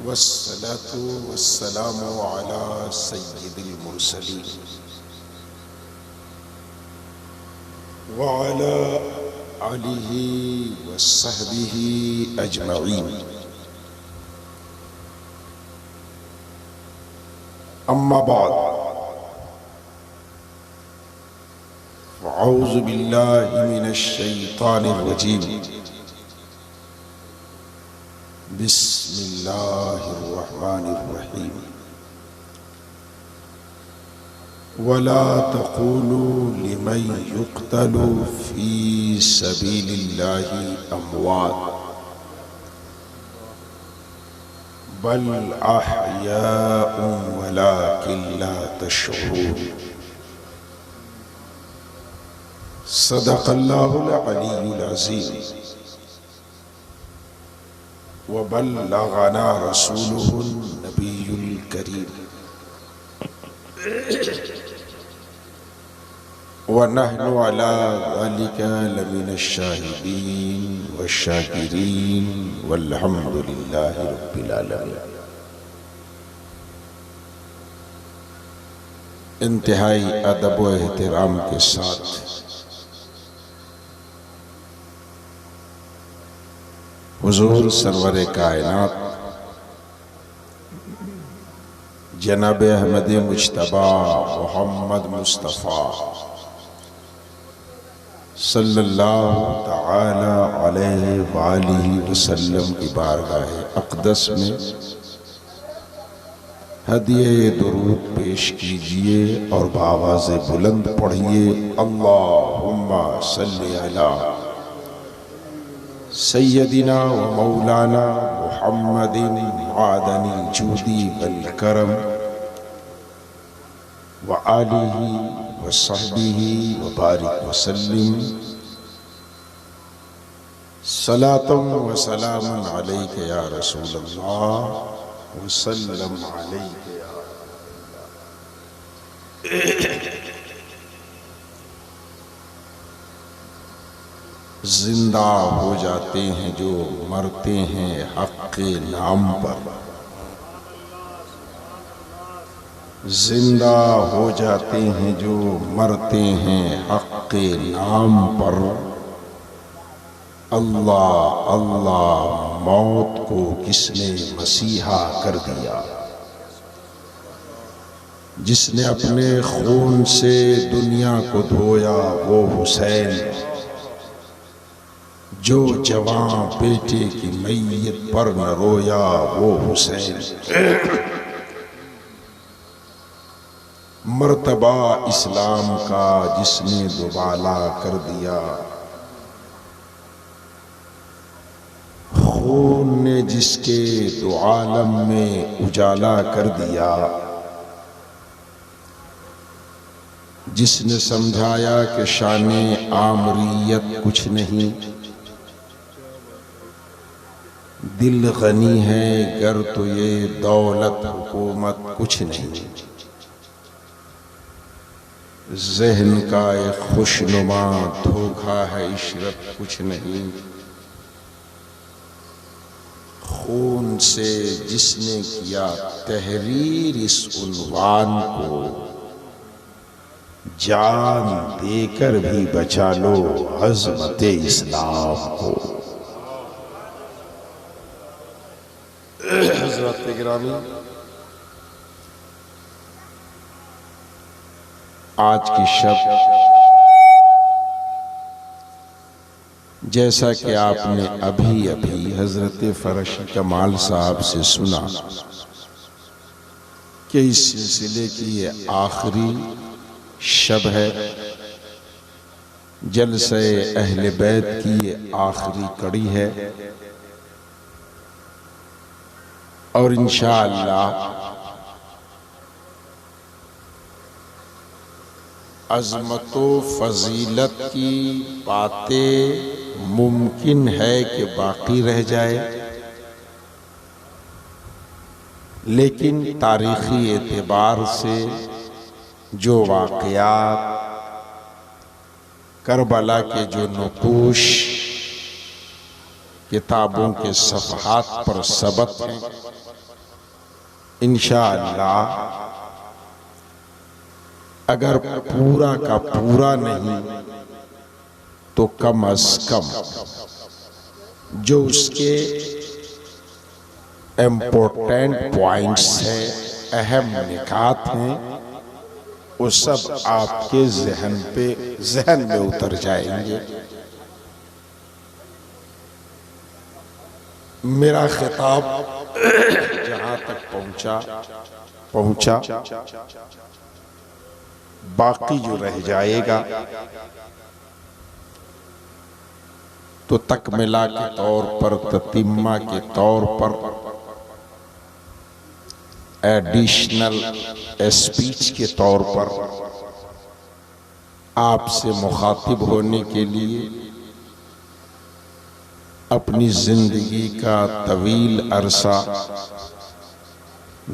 वस्सलातु वस्सलामु अला सय्यिदिल मुरसलीन व अला आलिहि व सहबिहि अजमईन। अम्मा बाद, अऊज़ु बिल्लाहि मिनश शैतानिर रजीम। बिस्मिल्लाहिर्रहमानिर्रहीम। वला तक़ूलू लिमन युक़्तलू फ़ी सबीलिल्लाहि अमवात बल अहयाउन वलाकिन ला तशऊरून। सदक़ल्लाहुल अलीयुल अज़ीम व बल्लगना रसूलुहुन नबियुल करीम व नहनु अला ज़ालिका लमिनश शाहिदीन व शाकिरीन वल्हम्दुलिल्लाहि रब्बिल आलमीन। इंतहाई अदब व एहतराम के साथ हुजूर सरवर कायनात जनाब अहमद मुज्तबा मोहम्मद मुस्तफ़ा सल्लल्लाहु तआला अलैहि वालिहि वसल्लम की बारगाह अक़दस में हदिये दुरूद पेश कीजिए और बावाज़ बुलंद पढ़िए, अल्लाहुम्मा सल्लि अला सय्यदिना व मौलाना मुहम्मदिन मादनिल जूदी वल करम व आलिहि व सहबिहि व बारिक व सल्लिम सलातम व सलामन अलैका या रसूलल्लाह व सल्लम अलैका या। जिंदा हो जाते हैं जो मरते हैं हक़ के नाम पर, जिंदा हो जाते हैं जो मरते हैं हक़ के नाम पर। अल्लाह अल्लाह मौत को किसने मसीहा कर दिया, जिसने अपने खून से दुनिया को धोया वो हुसैन, जो जवां बेटे की मैयत पर न रोया वो हुसैन। मर्तबा इस्लाम का जिसने दुबाला कर दिया, खून ने जिसके दो आलम में उजाला कर दिया, जिसने समझाया कि शाने आमरीयत कुछ नहीं, दिल गनी है गर तो ये दौलत हुकूमत कुछ नहीं, ज़हन का एक खुशनुमा धोखा है इशरत कुछ नहीं। खून से जिसने किया तहरीर इस उन्वान को, जान देकर भी बचा लो अज़मत इस्लाम को। हज़रत गिरामी, आज की शब जैसा कि आपने अभी अभी हज़रत फ़रशी कमाल साहब से सुना कि इस सिलसिले की ये आखिरी शब है, जलसे अहले बैत की ये आखिरी कड़ी है और इंशाअल्लाह अज़मतो फ़ज़ीलत की बातें मुमकिन है कि बाकी रह जाए, लेकिन तारीख़ी एतबार से जो वाक़यात करबला के जो नुकूश किताबों के सफ़हात पर सबत हैं, इंशाअल्लाह अगर पूरा का पूरा नहीं तो कम अज कम जो उसके इम्पोर्टेंट पॉइंट्स हैं, अहम निकात हैं, वो सब आपके जहन में उतर जाएंगे। मेरा खिताब जहां तक पहुंचा बाकी जो रह जाएगा तो तकमिला के तौर पर, ततीमा के तौर पर, एडिशनल स्पीच के तौर पर आपसे मुखातिब होने के लिए अपनी जिंदगी का तवील अरसा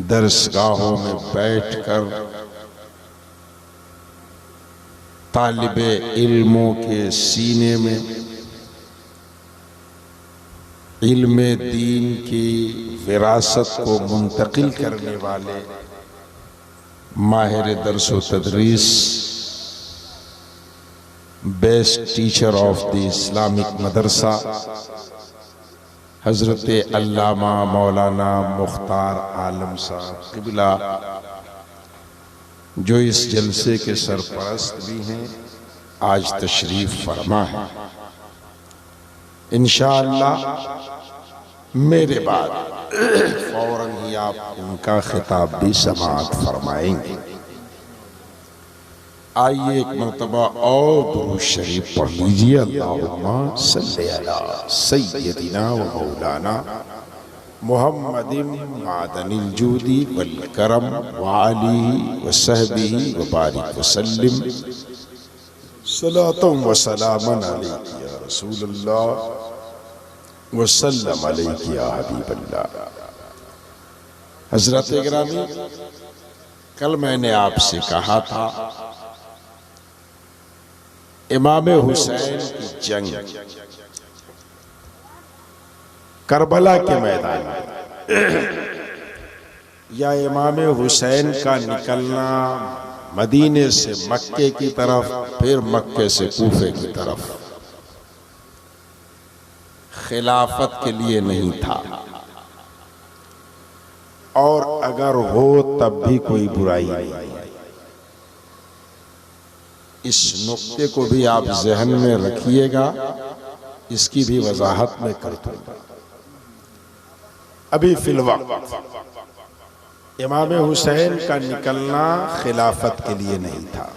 दरसगाहों में बैठकर तालिबे इल्मों के सीने में इल्मे दीन की विरासत को मुंतकिल करने वाले माहिर दर्स व तदरीस, best teacher of the Islamic मदरसा हजरत अल्लामा मौलाना मुख्तार आलम साहब क़िबला, जो इस जलसे के सरपरस्त भी हैं, आज तशरीफ फरमा है। इंशाअल्लाह मेरे बाद फौरन ही आप उनका खिताब भी समाअत फरमाएंगे। आइए एक मरतबा और दुरूद शरीफ पढ़ लीजिए। अल्लाहुम्मा सल्ली अला सय्यदिना व मौलाना मुहम्मदिन मादनिल जूदी वल करम व आलिहि व सहबिहि व बारिक व सल्लिम सलातन व सलामन अलैका या रसूलल्लाह व सल्लम अलैका या हबीबल्लाह। हजरत गिरामी, कल मैंने आपसे कहा था इमाम हुसैन की जंग करबला के मैदान में या इमाम हुसैन का निकलना मदीने से मक्के की तरफ, फिर मक्के से कूफे की तरफ, खिलाफत के लिए नहीं था, और अगर हो तब भी कोई बुराई नहीं। इस नुक्ते को भी आप जहन में रखिएगा, इसकी भी वजाहत में कर दूंगा। अभी फिलवक्त इमाम हुसैन का निकलना खिलाफत के लिए नहीं था,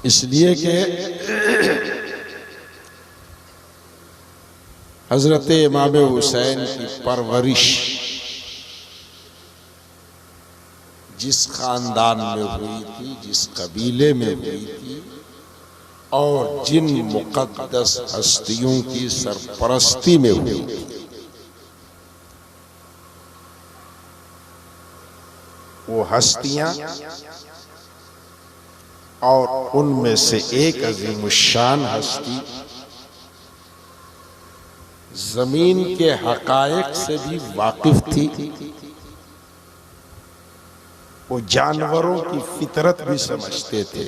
इसलिए कि हजरत इमाम हुसैन की परवरिश जिस खानदान में हुई थी, जिस कबीले में हुई थी, और जिन मुक़द्दस हस्तियों की सरपरस्ती में हुई थी, वो हस्तियां और उनमें से एक अज़ीमुश्शान हस्ती जमीन के हकायक से भी वाकिफ थी, वो जानवरों की फितरत भी समझते थे,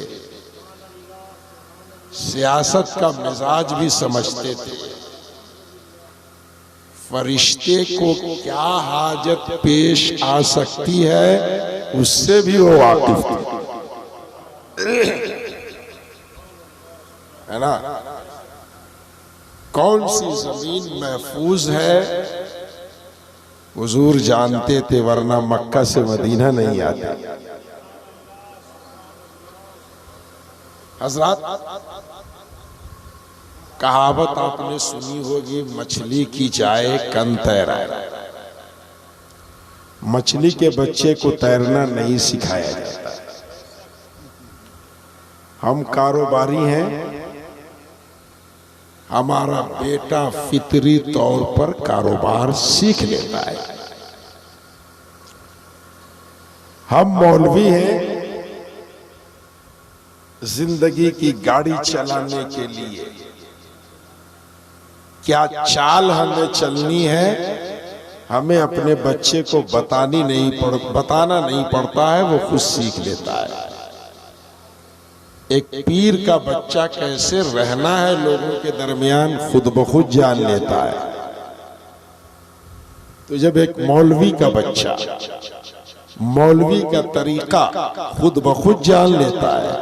सियासत का मिजाज भी समझते थे, फरिश्ते को क्या हाजत पेश आ सकती है उससे भी वो वाकिफ थे, है ना। कौन सी जमीन महफूज है हुजूर जानते थे, वरना मक्का से मदीना नहीं आते। हजरत, कहावत आपने सुनी होगी, मछली की जाए कन तैराए। मछली के बच्चे को तैरना नहीं सिखाया जाता। हम कारोबारी हैं, हमारा बेटा फितरी तौर पर कारोबार सीख लेता है। हम मौलवी हैं, जिंदगी की गाड़ी चलाने के लिए क्या चाल हमें चलनी है, हमें अपने बच्चे को बताना नहीं पड़ता है, वो खुद सीख लेता है। एक पीर का बच्चा कैसे रहना है लोगों के दरमियान खुद ब खुद जान लेता है। तो जब एक मौलवी का बच्चा मौलवी का तरीका खुद ब खुद जान लेता है,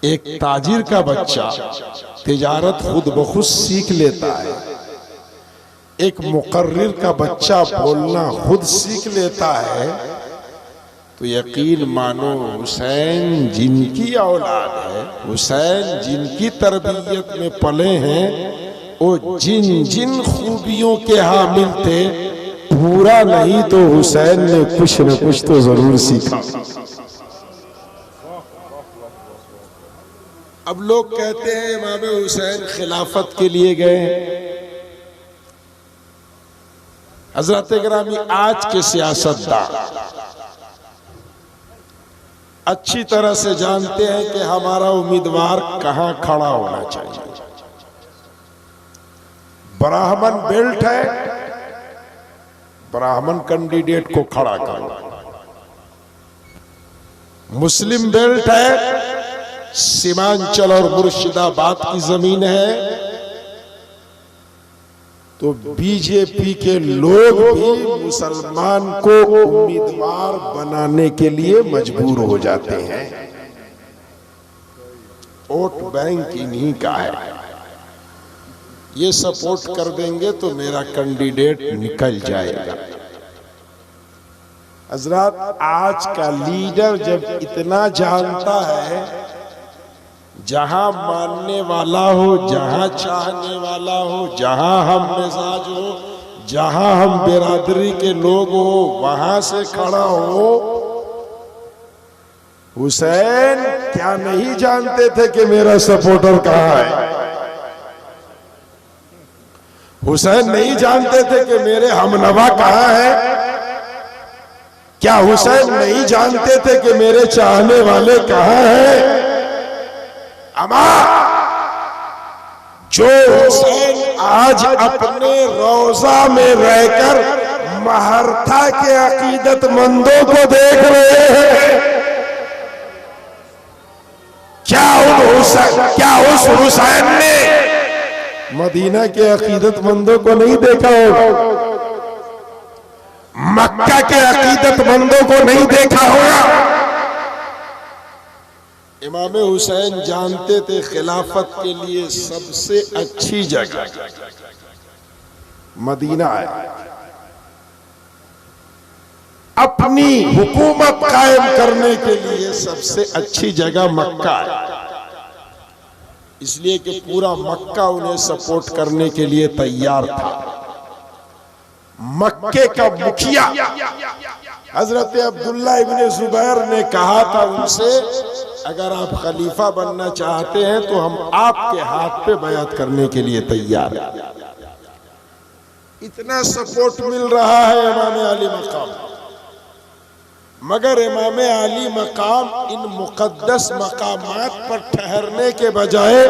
एक ताजिर का बच्चा तिजारत खुद ब खुद सीख लेता है, एक मुकर्रिर का बच्चा बोलना खुद सीख लेता है, तो यकीन मानो हुसैन जिनकी औलाद है, हुसैन जिनकी तरबियत में पले हैं, वो जिन जिन खूबियों के हामिल थे, पूरा नहीं तो हुसैन ने कुछ न कुछ तो जरूर सीखा। अब लोग कहते हैं इमाम हुसैन खिलाफत के लिए गए। हजरत गिरामी आज के सियासतदान अच्छी तरह से जानते हैं कि हमारा उम्मीदवार कहां खड़ा होना चाहिए। ब्राह्मण बेल्ट है, ब्राह्मण कैंडिडेट को खड़ा करो। मुस्लिम बेल्ट है, सीमांचल और मुर्शिदाबाद की जमीन है, तो बीजेपी के लोग भी मुसलमान को उम्मीदवार बनाने के लिए मजबूर हो जाते हैं। वोट बैंक इन्हीं का है, ये सपोर्ट कर देंगे तो मेरा कैंडिडेट निकल जाएगा। हजरत आज का लीडर जब इतना जानता है, जहां मानने वाला हो, जहां चाहने वाला हो, जहां हम मिजाज हो, जहां हम बिरादरी के लोग हो, वहां से खड़ा हो। हुसैन क्या नहीं जानते थे कि मेरा सपोर्टर कहां है? हुसैन नहीं जानते थे कि मेरे हमनवा कहां है? क्या हुसैन नहीं जानते थे कि मेरे चाहने वाले कहां हैं? अमा जो हुसैन आज अपने रोजा में रहकर महरथा के अकीदतमंदों को देख रहे हैं, क्या उस हुसैन ने मदीना के अकीदतमंदों को नहीं देखा होगा? मक्का के अकीदतमंदों को नहीं देखा होगा? इमाम हुसैन जानते थे खिलाफत के लिए सबसे अच्छी जगह मदीना है। अपनी हुकूमत कायम करने के लिए सबसे अच्छी जगह मक्का है, इसलिए कि पूरा मक्का उन्हें सपोर्ट करने के लिए तैयार था। मक्के का मुखिया हजरत अब्दुल्ला इब्ने जुबैर ने कहा था उनसे, अगर आप खलीफा बनना चाहते हैं तो हम आपके हाथ पे बयात करने के लिए तैयार हैं। इतना सपोर्ट मिल रहा है इमाम अली मकाम, मगर इमाम अली मकाम इन मुकद्दस मकामात पर ठहरने के बजाय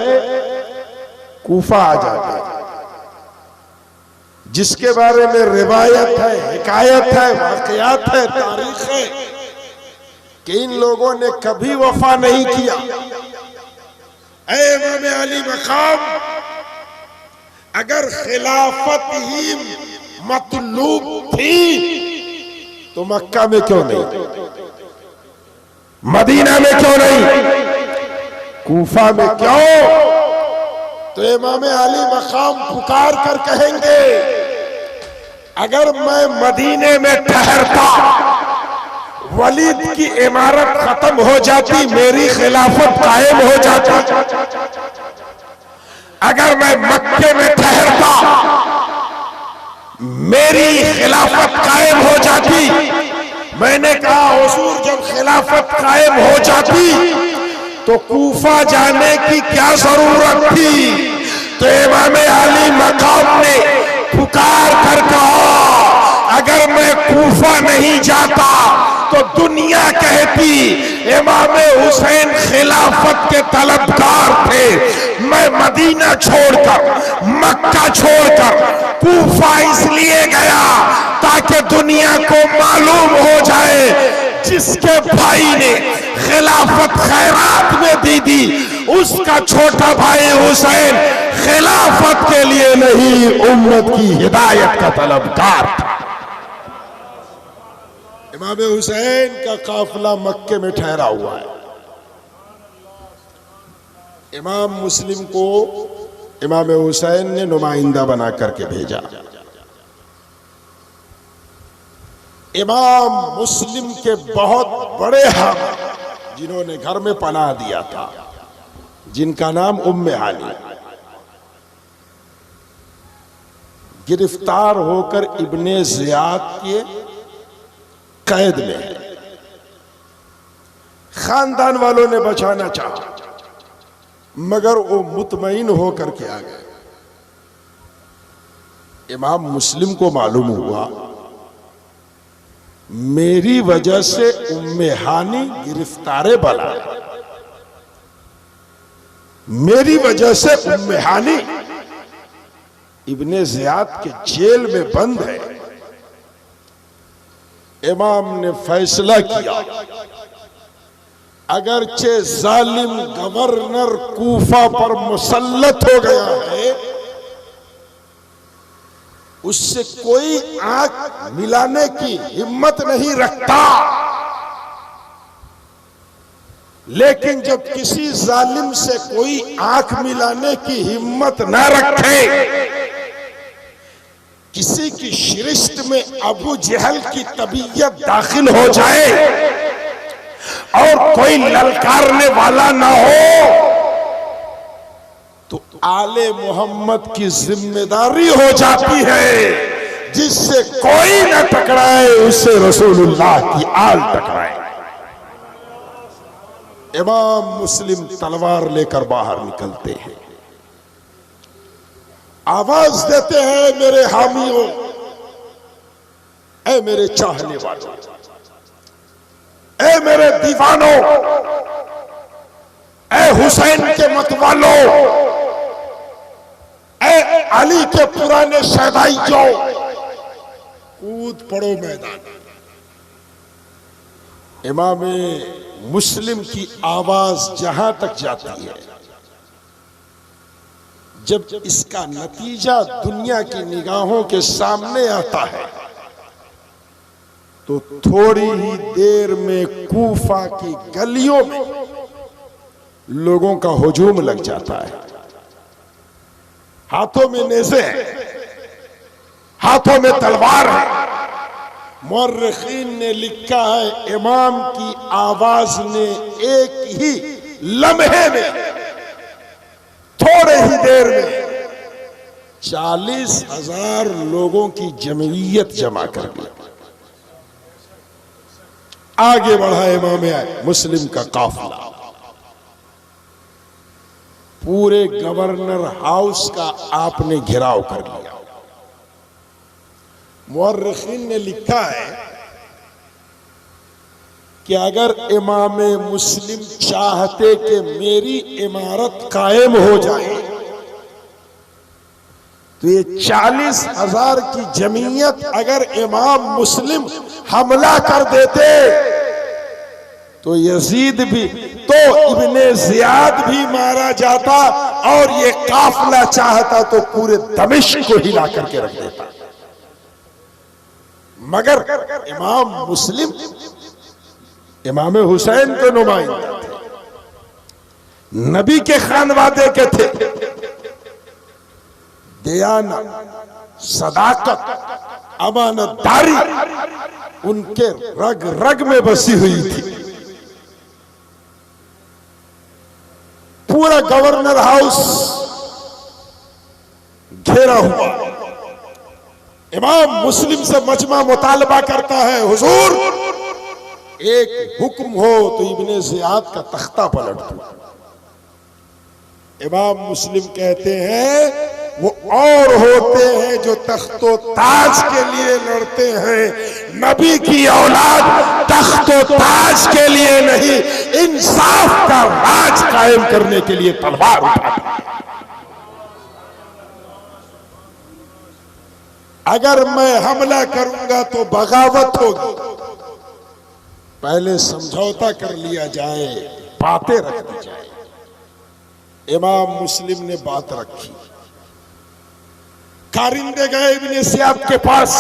कूफा आ जाते हैं, जिसके बारे में रिवायत है, हिकायत है, वाकयात है, तारीख है कि इन लोगों ने कभी वफा नहीं किया। ऐ इमाम अली मकाम, अगर खिलाफत ही मतलूब थी तो मक्का में क्यों नहीं, मदीना में क्यों नहीं, कूफा में क्यों? तो इमाम अली मकाम पुकार कर कहेंगे, अगर मैं मदीने में ठहरता, वलीद की इमारत खत्म हो जाती, मेरी खिलाफत कायम हो जाती। अगर मैं मक्के में ठहरता, मेरी खिलाफत कायम हो जाती। मैंने कहा हुजूर, जब खिलाफत कायम हो जाती तो कूफा जाने की क्या जरूरत थी? तो इमाम अली मकाम ने पुकार कर कहा, अगर मैं कूफा नहीं जाता तो दुनिया कहती इमाम हुसैन खिलाफत के तलबगार थे। मैं मदीना छोड़कर, मक्का छोड़कर कूफा इसलिए गया जिसके भाई ने खिलाफत खैरात में दी थी, उसका छोटा भाई हुसैन खिलाफत के लिए नहीं, उम्मत की हिदायत का तलबगार था। इमाम हुसैन का काफिला मक्के में ठहरा हुआ है। इमाम मुस्लिम को इमाम हुसैन ने नुमाइंदा बना करके भेजा। इमाम मुस्लिम के बहुत बड़े हामी जिन्होंने घर में पनाह दिया था, जिनका नाम उम्मे हानी, गिरफ्तार होकर इब्ने जियाद के कैद में है। खानदान वालों ने बचाना चाहा मगर वो मुतमईन होकर के आ गए। इमाम मुस्लिम को मालूम हुआ मेरी वजह से उम्मे हानी गिरफ्तारे बला है, मेरी वजह से उम्मे हानी इब्ने जियाद के जेल में बंद है। इमाम ने फैसला किया, अगरचे जालिम गवर्नर कूफा पर मुसल्लत हो गया है, उससे कोई आंख मिलाने की हिम्मत नहीं रखता, लेकिन जब किसी जालिम से कोई आंख मिलाने की हिम्मत न रखे, किसी की शिरिश्त में अबू जहल की तबीयत दाखिल हो जाए और कोई ललकारने वाला ना हो, तो आले मोहम्मद की जिम्मेदारी हो जाती है, जिससे कोई न टकराए उससे रसूलुल्लाह की आल टकराए। इमाम मुस्लिम तलवार लेकर बाहर निकलते हैं, आवाज देते हैं, मेरे हामियों, ऐ मेरे चाहने वालों, ऐ मेरे दीवानों, ऐ हुसैन के मतवालों, ऐ अली के पुराने शहदाइयों, कूद पड़ो मैदान। इमाम मुस्लिम की आवाज जहां तक जाती है, जब इसका नतीजा दुनिया की निगाहों के सामने आता है, तो थोड़ी ही देर में कूफा की गलियों में लोगों का हुजूम लग जाता है। हाथों में नेज़े हैं, हाथों में तलवार है। मुअर्रिखीन ने लिखा है, इमाम की आवाज ने एक ही लम्हे में, थोड़े ही देर में 40,000 लोगों की जमईयत जमा कर दी। आगे बढ़ा इमाम मुस्लिम का काफिला, पूरे गवर्नर हाउस का आपने घेराव कर लिया। मुअर्रिखीन ने लिखा है कि अगर इमाम मुस्लिम चाहते कि मेरी इमारत कायम हो जाए, तो ये 40,000 की जमीयत अगर इमाम मुस्लिम हमला कर देते, तो यजीद भी, तो इब्ने जियाद भी मारा जाता, और ये काफिला चाहता तो पूरे दमिश्क को हिला करके रख देता। मगर इमाम मुस्लिम इमाम हुसैन के नुमाइंदा थे, नबी के खानवादे के थे, दयानत, सदाकत, अमानतदारी उनके रग रग में बसी हुई थी। पूरा गवर्नर हाउस घेरा हुआ। इमाम मुस्लिम से मजमा मुतालबा करता है, हुजूर एक हुक्म हो तो इब्ने जियाद का तख्ता पलट दो। इमाम मुस्लिम कहते हैं, वो और होते हैं जो तख्तो ताज के लिए लड़ते हैं, नबी की औलाद तख्तो ताज के लिए नहीं, इंसाफ का राज कायम करने के लिए तलवार उठाती है। अगर मैं हमला करूंगा तो बगावत होगी, पहले समझौता कर लिया जाए, बातें रख दी जाए। इमाम मुस्लिम ने बात रखी। कारिंदे गए इब्ने ज़ियाद के पास।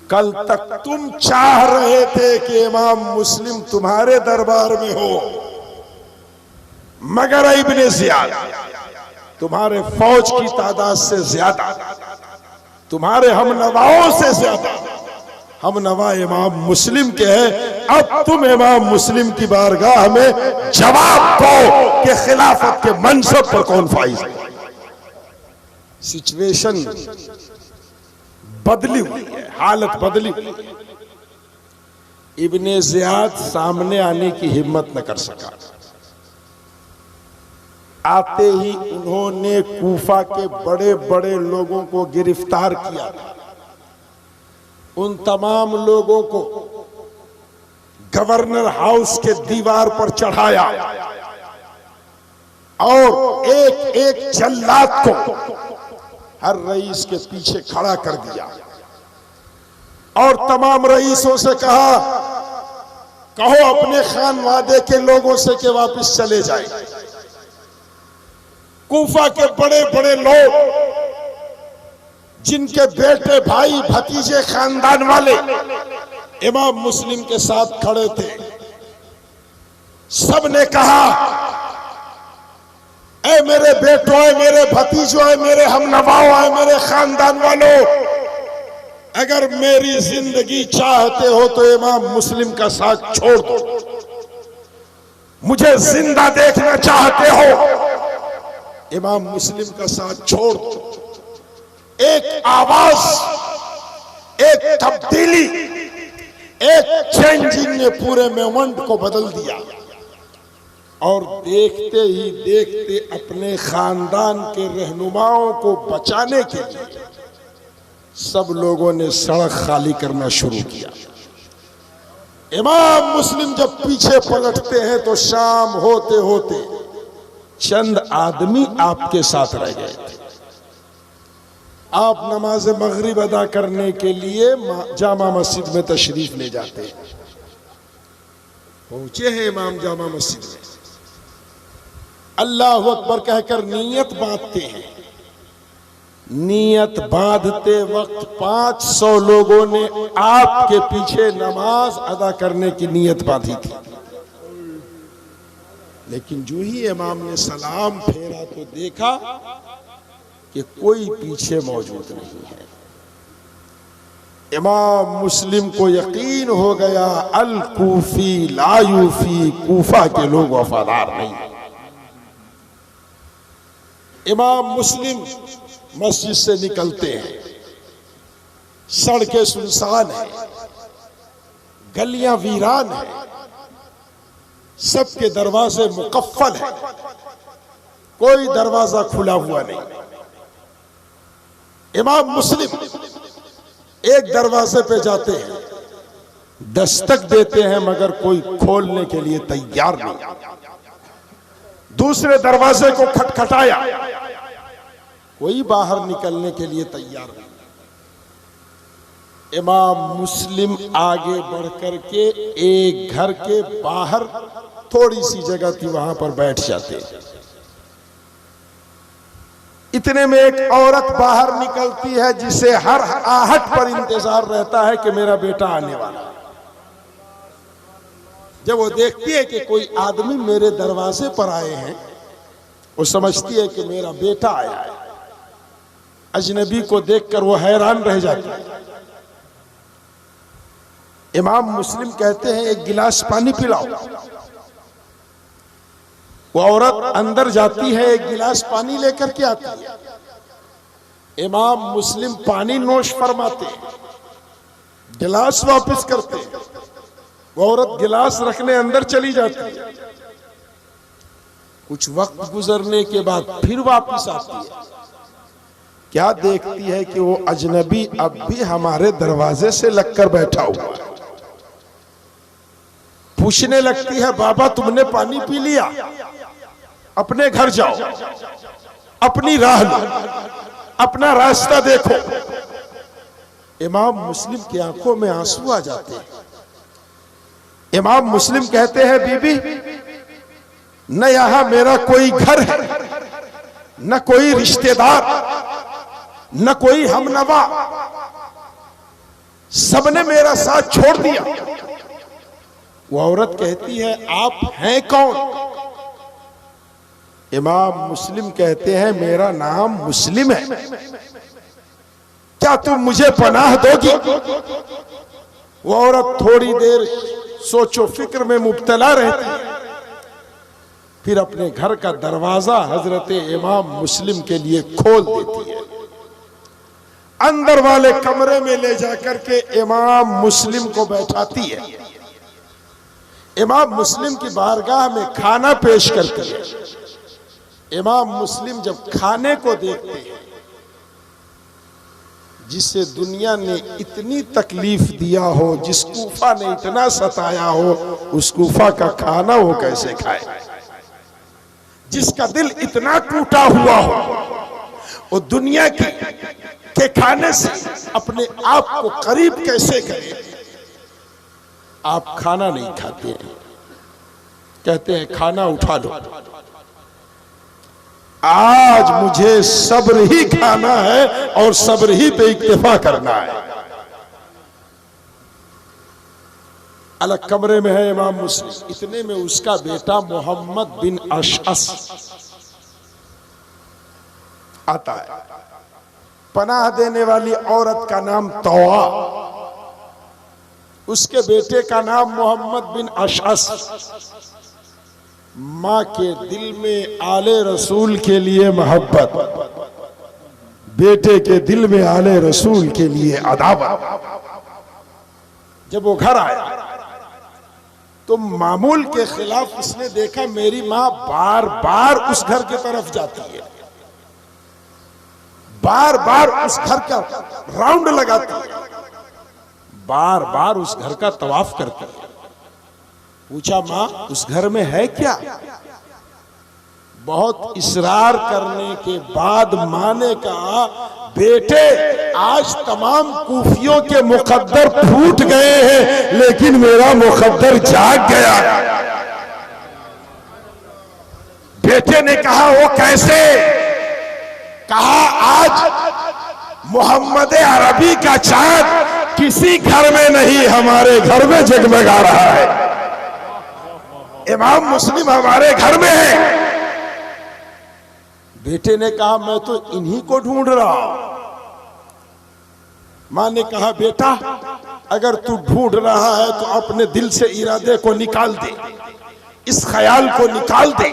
कल तक तुम चाह रहे थे कि इमाम मुस्लिम तुम्हारे दरबार में हो, मगर इब्ने ज़ियाद तुम्हारे फौज की तादाद से ज्यादा, तुम्हारे हमनवाओं से ज्यादा हमनवा इमाम मुस्लिम के हैं। अब तुम इमाम मुस्लिम की बारगाह में जवाब दो कि खिलाफत के मनसब पर कौन फाइज है। सिचुएशन बदली हुई है, हालत बदली हुई है। इब्ने ज़ियाद सामने आने की हिम्मत न कर सका। आते ही उन्होंने कूफा के बड़े बड़े लोगों को गिरफ्तार किया। उन तमाम लोगों को गवर्नर हाउस के दीवार पर चढ़ाया और एक एक जल्लाद को हर रईस के पीछे खड़ा कर दिया और तमाम रईसों से कहा, कहो अपने खानवादे के लोगों से कि वापस चले जाए। कूफा के बड़े बड़े लोग जिनके बेटे भाई भतीजे खानदान वाले इमाम मुस्लिम के साथ खड़े थे, सब ने कहा, ऐ मेरे बेटों, ऐ मेरे भतीजों, ऐ मेरे हमनवाओं, ऐ मेरे खानदान वालों, अगर मेरी जिंदगी चाहते हो तो इमाम मुस्लिम का साथ छोड़ दो। मुझे जिंदा देखना चाहते हो, इमाम मुस्लिम का साथ छोड़ दो। एक आवाज, एक तब्दीली, एक चेंजिंग ने पूरे मोमेंट को बदल दिया और देखते ही देखते अपने खानदान के रहनुमाओं को बचाने के लिए सब लोगों ने सड़क खाली करना शुरू किया। इमाम मुस्लिम जब पीछे पलटते हैं तो शाम होते होते चंद आदमी आपके साथ रह गए थे। आप नमाज मगरिब अदा करने के लिए जामा मस्जिद में तशरीफ ले जाते हैं। पहुंचे हैं इमाम जामा मस्जिद में, अल्लाह अकबर कहकर नीयत बांधते हैं। नीयत बांधते वक्त 500 लोगों ने आपके पीछे नमाज अदा करने की नीयत बांधी थी, लेकिन जो ही इमाम ने सलाम फेरा तो देखा कि कोई पीछे मौजूद नहीं है। इमाम मुस्लिम को यकीन हो गया, अल कूफी ला यूफी, कूफा के लोग वफादार नहीं। इमाम मुस्लिम मस्जिद से निकलते हैं, सड़कें सुनसान है, गलियां वीरान है, सबके दरवाजे मुकफ्फल है, कोई दरवाजा खुला हुआ नहीं। इमाम मुस्लिम एक दरवाजे पे जाते हैं, दस्तक देते हैं मगर कोई खोलने के लिए तैयार नहीं। दूसरे दरवाजे को खटखटाया, कोई बाहर निकलने के लिए तैयार नहीं। इमाम मुस्लिम आगे बढ़कर के एक घर के बाहर थोड़ी सी जगह थी, वहां पर बैठ जाते। इतने में एक औरत बाहर निकलती है जिसे हर आहट पर इंतजार रहता है कि मेरा बेटा आने वाला है। जब वो देखती है कि कोई आदमी मेरे दरवाजे पर आए हैं, वो समझती है कि मेरा बेटा आया है। अजनबी को देखकर वो हैरान रह जाती है। इमाम मुस्लिम कहते हैं, एक गिलास पानी पिलाओ। वो औरत अंदर जाती है, एक गिलास पानी लेकर के आती है। इमाम मुस्लिम पानी नोश फरमाते, गिलास वापस करते। वो औरत गिलास रखने अंदर चली जाती है। कुछ वक्त गुजरने के बाद फिर वापस आती है। क्या देखती है कि वो अजनबी अब भी हमारे दरवाजे से लगकर बैठा हुआ है। पूछने लगती है, बाबा तुमने पानी पी लिया? अपने घर जाओ, अपनी राह लो, अपना रास्ता देखो। इमाम मुस्लिम की आंखों में आंसू आ जाते हैं। इमाम मुस्लिम कहते हैं, बीबी न यहां मेरा कोई घर है, न कोई रिश्तेदार, न कोई हमनवा, सबने मेरा साथ छोड़ दिया। वो औरत कहती है, आप हैं कौन? इमाम मुस्लिम कहते हैं, मेरा नाम मुस्लिम है, क्या तुम मुझे पनाह दोगी? वो औरत थोड़ी देर सोचो फिक्र में मुब्तला रहती है, फिर अपने घर का दरवाजा हजरत इमाम मुस्लिम के लिए खोल देती है। अंदर वाले कमरे में ले जाकर के इमाम मुस्लिम को बैठाती है। इमाम मुस्लिम की बारगाह में खाना पेश करती है। इमाम मुस्लिम जब खाने को देखते हैं, जिसे दुनिया ने इतनी तकलीफ दिया हो, जिस कूफा ने इतना सताया हो, उस कूफा का खाना वो कैसे खाए? जिसका दिल इतना टूटा हुआ हो, वो दुनिया के खाने से अपने आप को करीब कैसे करे? आप खाना नहीं खाते हैं, कहते हैं खाना उठा लो। आज मुझे सब्र ही खाना है और सब्र ही पे इक्तिफा करना है। अलग कमरे में है इमाम मुस्लिम। इतने में उसका बेटा मोहम्मद बिन अशअस आता है। पनाह देने वाली औरत का नाम तौआ, उसके बेटे का नाम मोहम्मद बिन अशअस। माँ के दिल में आले रसूल के लिए मोहब्बत, बेटे के दिल में आले रसूल के लिए अदावत। जब वो घर आया तो मामूल के खिलाफ उसने देखा मेरी माँ बार बार उस घर की तरफ जाती है, बार बार उस घर का राउंड लगाती है, बार बार उस घर का तवाफ करती है। पूछा, माँ उस घर में है क्या? बहुत इसरार करने के बाद माँ ने कहा, बेटे आज तमाम कूफियों के मुकद्दर फूट गए हैं, लेकिन मेरा मुकद्दर जाग गया। बेटे ने कहा, वो कैसे? कहा, आज मोहम्मद अरबी का चांद किसी घर में नहीं, हमारे घर में जगमगा रहा है। इमाम मुस्लिम हमारे घर में है। बेटे ने कहा, मैं तो इन्हीं को ढूंढ रहा हूं। मां ने कहा, बेटा अगर तू ढूंढ रहा है तो अपने दिल से इरादे को निकाल दे, इस ख्याल को निकाल दे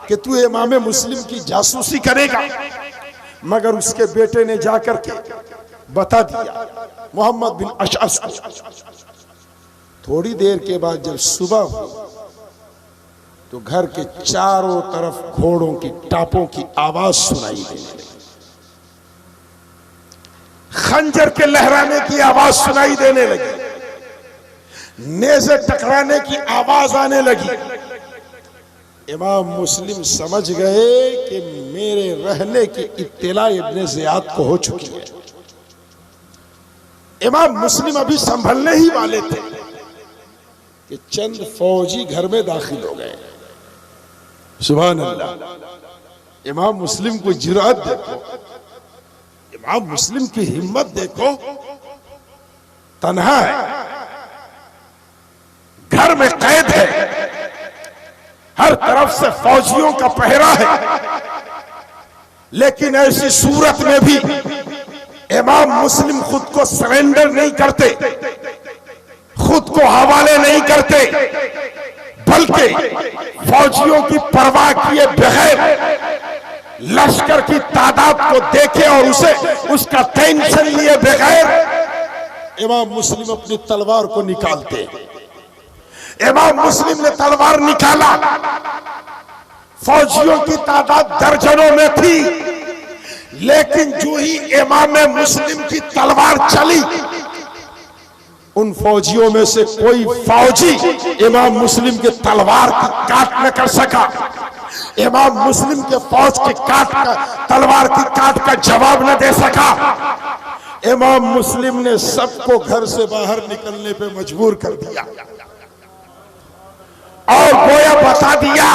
कि तू इमाम मुस्लिम की जासूसी करेगा। मगर उसके बेटे ने जाकर के बता दिया मोहम्मद बिन अशअस को। थोड़ी देर के बाद जब सुबह हुई तो घर के चारों तरफ घोड़ों की टापों की आवाज सुनाई देने लगी, खंजर के लहराने की आवाज सुनाई देने लगी, नेज़े टकराने की आवाज आने लगी। इमाम मुस्लिम समझ गए कि मेरे रहने की इत्तला इब्ने ज़ियाद को हो चुकी है। इमाम मुस्लिम अभी संभलने ही वाले थे कि चंद फौजी घर में दाखिल हो गए। सुभान अल्लाह। इमाम मुस्लिम को जुरात देखो, इमाम मुस्लिम की हिम्मत देखो। तन्हा है, घर में कैद है, हर तरफ से फौजियों का पहरा है, लेकिन ऐसी सूरत में भी इमाम मुस्लिम खुद को सरेंडर नहीं करते, खुद को हवाले नहीं करते, बल्कि फौजियों की परवाह किए बगैर लश्कर की तादाद को देखे और उसे उसका टेंशन लिए बगैर इमाम मुस्लिम अपनी तलवार को निकालते। इमाम मुस्लिम ने तलवार निकाला। फौजियों की तादाद दर्जनों में थी, लेकिन जो ही इमाम मुस्लिम की तलवार चली, उन फौजियों में से कोई फौजी इमाम मुस्लिम के तलवार की काट न कर सका। इमाम मुस्लिम के फौज के काट का तलवार की काट का जवाब न दे सका। इमाम मुस्लिम ने सबको घर से बाहर निकलने पे मजबूर कर दिया और गोया बता दिया,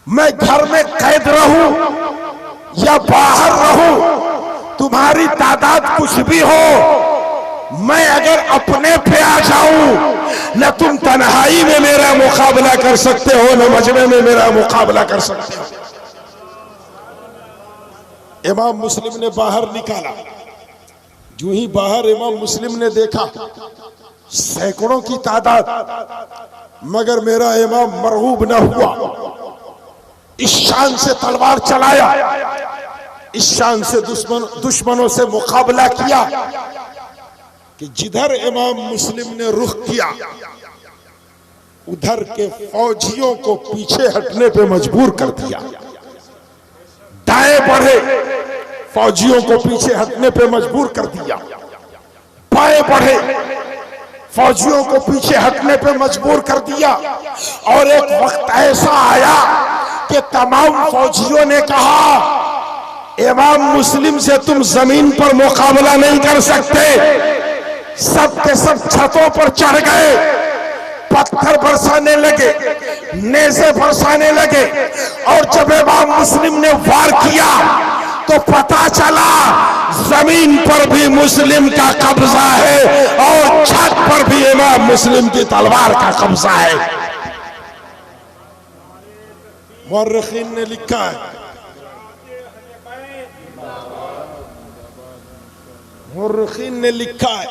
मैं घर में कैद रहूं या बाहर रहूं, तुम्हारी तादाद कुछ भी हो, मैं अगर अपने पे आ जाऊं, न तुम तन्हाई में मेरा मुकाबला कर सकते हो, न मजमे में मेरा मुकाबला कर सकते हो। इमाम मुस्लिम ने बाहर निकाला। जो ही बाहर इमाम मुस्लिम ने देखा सैकड़ों की तादाद, मगर मेरा इमाम मरहूब न हुआ। इस शान से तलवार चलाया, इस शान से दुश्मनों से मुकाबला किया कि जिधर इमाम मुस्लिम ने रुख किया उधर के फौजियों को पीछे हटने पे मजबूर कर दिया। दाएं बढ़े, फौजियों को पीछे हटने पे मजबूर कर दिया। बाएं बढ़े, फौजियों को पीछे हटने पे मजबूर कर दिया। और एक वक्त ऐसा आया कि तमाम फौजियों ने कहा, इमाम मुस्लिम से तुम जमीन पर मुकाबला नहीं कर सकते। सब के सब छतों पर चढ़ गए, पत्थर बरसाने लगे, नेज़े बरसाने लगे। और जब इमाम मुस्लिम ने वार किया तो पता चला जमीन पर भी मुस्लिम का कब्जा है और छत पर भी इमाम मुस्लिम की तलवार का कब्जा है। मुअर्रिखीन ने लिखा है, मुअर्रिखीन ने लिखा है,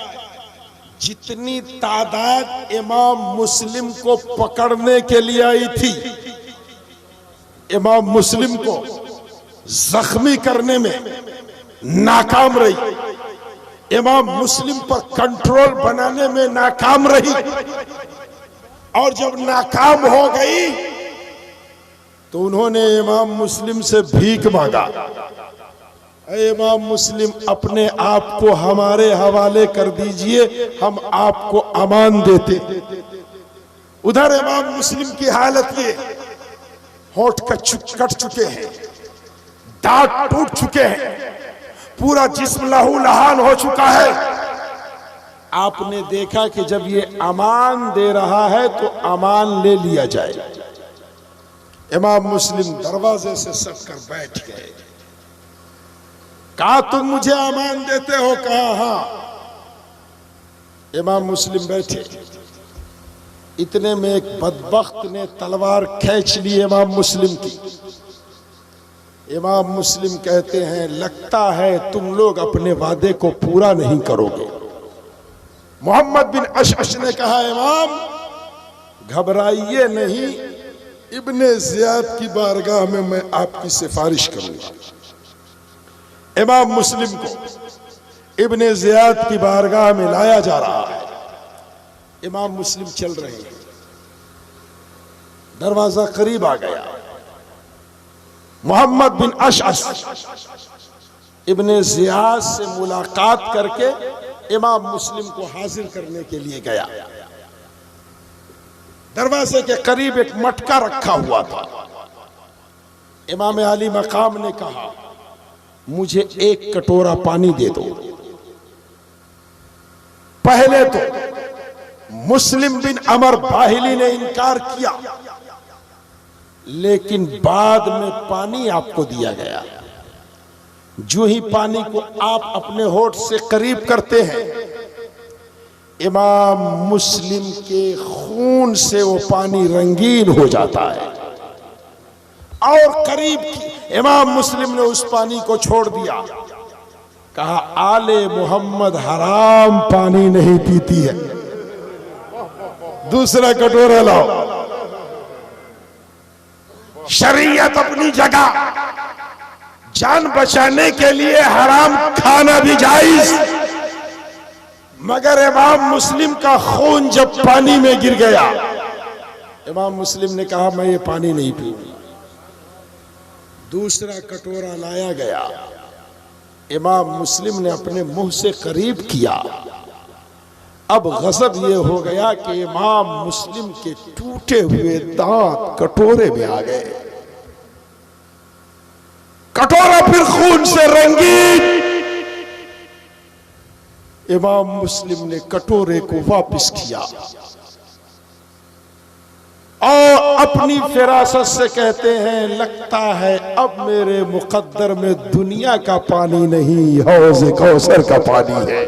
जितनी तादाद इमाम मुस्लिम को पकड़ने के लिए आई थी, इमाम मुस्लिम को जख्मी करने में नाकाम रही, इमाम मुस्लिम पर कंट्रोल बनाने में नाकाम रही। और जब नाकाम हो गई तो उन्होंने इमाम मुस्लिम से भीख मांगा, इमाम मुस्लिम अपने आप को हमारे हवाले कर दीजिए, हम आपको अमान देते। उधर इमाम मुस्लिम की हालत ये, होठ कट चुके हैं, दांत टूट चुके हैं, पूरा जिस्म लहू लहान हो चुका है। आपने देखा कि जब ये अमान दे रहा है तो अमान ले लिया जाए। इमाम मुस्लिम दरवाजे से सटकर बैठ गए। कहा, तुम मुझे अमान देते हो? कहा, हाँ। इमाम मुस्लिम बैठे। इतने में एक बदबख्त ने तलवार खींच ली इमाम मुस्लिम की। इमाम मुस्लिम कहते हैं, लगता है तुम लोग अपने वादे को पूरा नहीं करोगे। मोहम्मद बिन अशअश ने कहा, इमाम घबराइए नहीं, इब्ने ज़ियाद की बारगाह में मैं आपकी सिफारिश करूंगा। इमाम मुस्लिम को इब्ने ज़ियाद की बारगाह में लाया जा रहा है। इमाम मुस्लिम चल रहे हैं, दरवाजा करीब आ गया। मोहम्मद बिन अशअश इब्ने ज़ियाद से मुलाकात करके इमाम मुस्लिम को हाजिर करने के लिए गया। दरवाजे के करीब एक मटका रखा हुआ था। इमाम अली मकाम ने कहा, मुझे एक कटोरा पानी दे दो। पहले तो मुस्लिम बिन अमर बाहिली ने इनकार किया, लेकिन बाद में पानी आपको दिया गया। जो ही पानी को आप अपने होठ से करीब करते हैं, इमाम मुस्लिम के खून से वो पानी रंगीन हो जाता है। और करीब इमाम मुस्लिम ने उस पानी को छोड़ दिया। कहा, आले मोहम्मद हराम पानी नहीं पीती है, दूसरा कटोरा लाओ। शरीयत अपनी जगह, जान बचाने के लिए हराम खाना भी जायज, मगर इमाम मुस्लिम का खून जब पानी में गिर गया, इमाम मुस्लिम ने कहा, मैं ये पानी नहीं पीऊंगा। दूसरा कटोरा लाया गया। इमाम मुस्लिम ने अपने मुंह से करीब किया। अब गजब ये हो गया कि इमाम मुस्लिम के टूटे हुए दांत कटोरे में आ गए। कटोरा फिर खून से रंगीन, इमाम मुस्लिम ने कटोरे को वापस किया और अपनी फिरासत से कहते हैं, लगता है अब मेरे मुकद्दर में दुनिया का पानी नहीं, हौज़ कौसर का पानी है।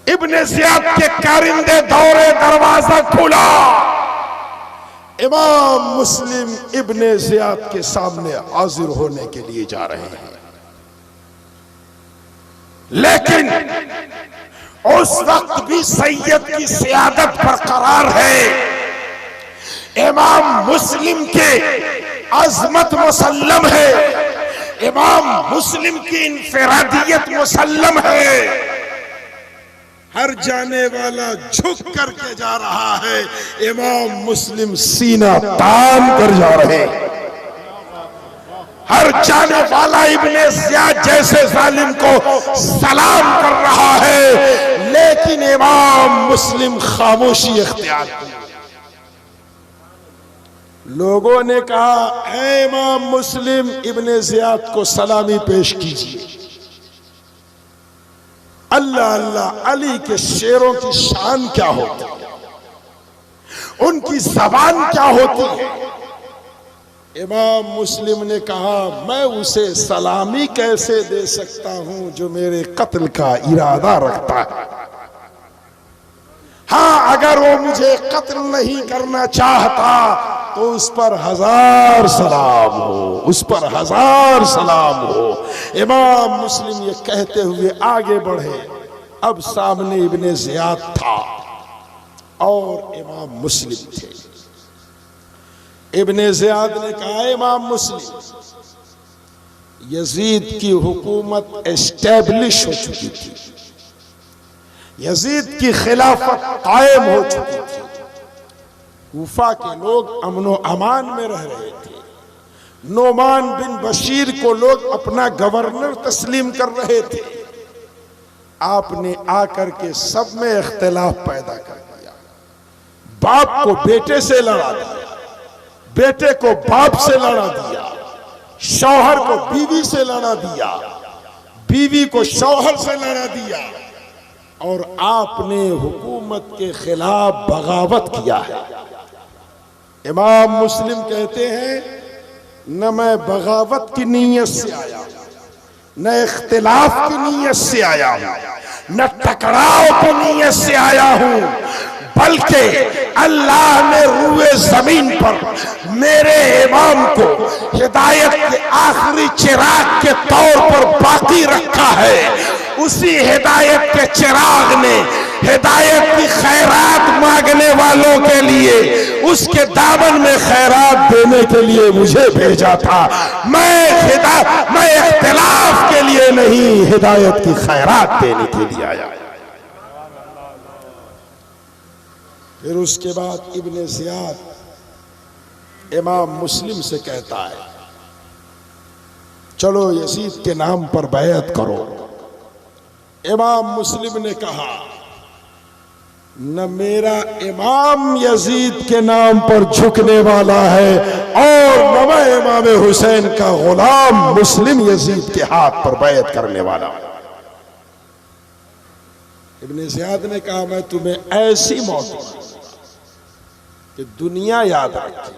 इब्ने ज़ियाद के कारिंदे दौरे दरवाजा खुला, इमाम मुस्लिम इब्ने ज़ियाद के सामने हाजिर होने के लिए जा रहे हैं, लेकिन उस वक्त भी सैयद की सियादत बरकरार है। इमाम मुस्लिम के अजमत मुसल्लम है, इमाम मुस्लिम की इनफरादियत मुसल्लम है। हर जाने वाला झुक करके जा रहा है, इमाम मुस्लिम सीना तान कर जा रहे हैं। हर जाने वाला इब्ने ज़ियाद जैसे जालिम को सलाम कर रहा है, लेकिन इमाम मुस्लिम खामोशी इख्तियार की। लोगों ने कहा, ऐ इमाम मुस्लिम, इब्ने ज़ियाद को सलामी पेश कीजिए। अल्लाह अल्लाह, अली के शेरों की शान क्या होती है, उनकी जबान क्या होती है। इमाम मुस्लिम ने कहा, मैं उसे सलामी कैसे दे सकता हूं जो मेरे कत्ल का इरादा रखता है। हाँ, अगर वो मुझे कत्ल नहीं करना चाहता तो उस पर 1000 सलाम हो, उस पर 1000 सलाम हो। इमाम मुस्लिम ये कहते हुए आगे बढ़े। अब सामने इब्ने ज़ियाद था और इमाम मुस्लिम थे। इब्ने ज़ियाद ने कहा, इमाम मुस्लिम, यजीद की हुकूमत एस्टेब्लिश हो चुकी थी, यजीद की खिलाफत कायम हो चुकी थी, कूफा के लोग अमनो अमान में रह रहे थे, नोमान बिन बशीर को लोग अपना गवर्नर तस्लीम कर रहे थे। आपने आकर के सब में इख्तिलाफ पैदा कर दिया, बाप को बेटे से लड़ा दिया, बेटे को बाप से लड़ा दिया, शौहर को बीवी से लड़ा दिया, बीवी को शौहर से लड़ा दिया, और आपने हुकूमत के खिलाफ बगावत किया है। इमाम मुस्लिम कहते हैं, न मैं बगावत की नीयत से आया, न इख्तिलाफ की नीयत से आया हूं, न टकराव की नीयत से आया हूं, बल्कि अल्लाह ने रूए जमीन पर मेरे इमाम को हिदायत के आखिरी चिराग के तौर पर बाकी रखा है। उसी हिदायत के चिराग ने हिदायत की खैरात मांगने वालों के लिए उसके दामन में खैरात देने के लिए मुझे भेजा था। मैं इख्तिलाफ के लिए नहीं, हिदायत की खैरात देने के लिए आया। फिर उसके बाद इब्ने ज़ियाद इमाम मुस्लिम से कहता है, चलो यजीद के नाम पर बैअत करो। इमाम मुस्लिम ने कहा, न मेरा इमाम यजीद के नाम पर झुकने वाला है और न मैं इमाम हुसैन का गुलाम मुस्लिम यजीद के हाथ पर बैअत करने वाला। इब्ने ज़ियाद ने कहा, मैं तुम्हें ऐसी मौत दूंगा कि दुनिया याद रखे,